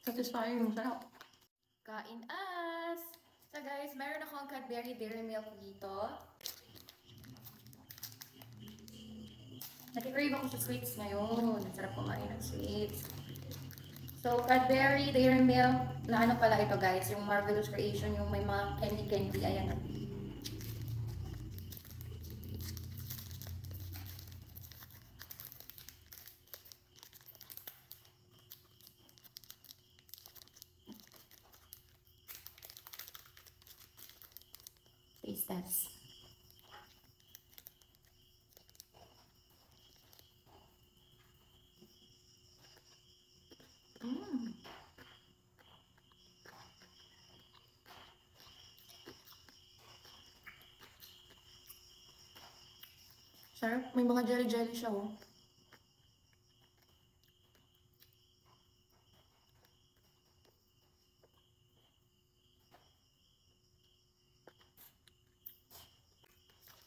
Satisfying, sarap. Kain as! So guys, meron akong Cadbury Dairy Milk dito. Nag-crave ako sa sweets ngayon. Ang sarap kumain ng sweets. So, Cadbury Dairy Milk, na ano pala ito guys, yung Marvelous Creation, yung may mga candy-candy, ayan. Taste test. Sarap. May mga jelly-jelly siya, oh.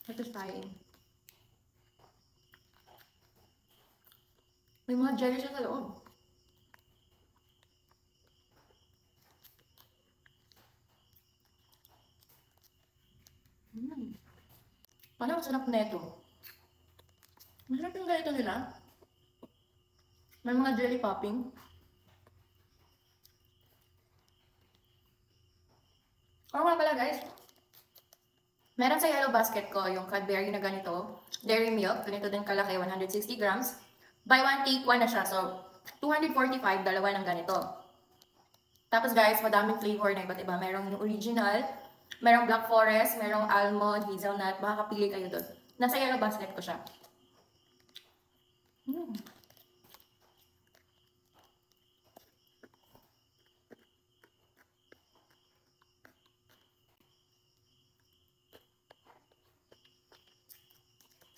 Satisfying. May mga jelly siya sa loob. Parang masarap na ito. Masarap yung ganito nila. May mga jelly popping. Oo nga pala guys. Meron sa yellow basket ko yung Cadbury na ganito. Dairy Milk. Ganito din kalaki, 160 grams. Buy one, take one na siya. So, 245, dalawa ng ganito. Tapos guys, madaming flavor na iba't iba. Merong yung original, merong black forest, merong almond, hazelnut. Makakapili kayo doon. Nasa yellow basket ko siya.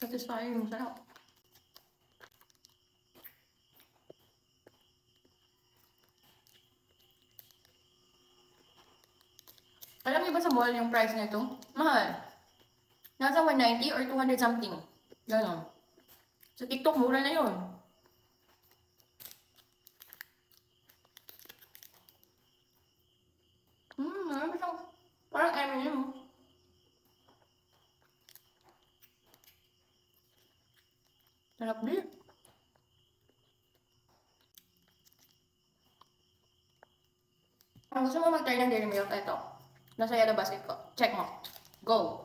Satisfying, sarap. Alam niyo ba sa mall yung price nito? Mahal. Nasa 190 or 200 something. Ganon. Sa TikTok, mura na yun. Marami siyang parang M&M. Sarap din. Kung gusto mo mag-try ng Dairy Milk, ito. Nasa yellow basket ko. Check mo. Go!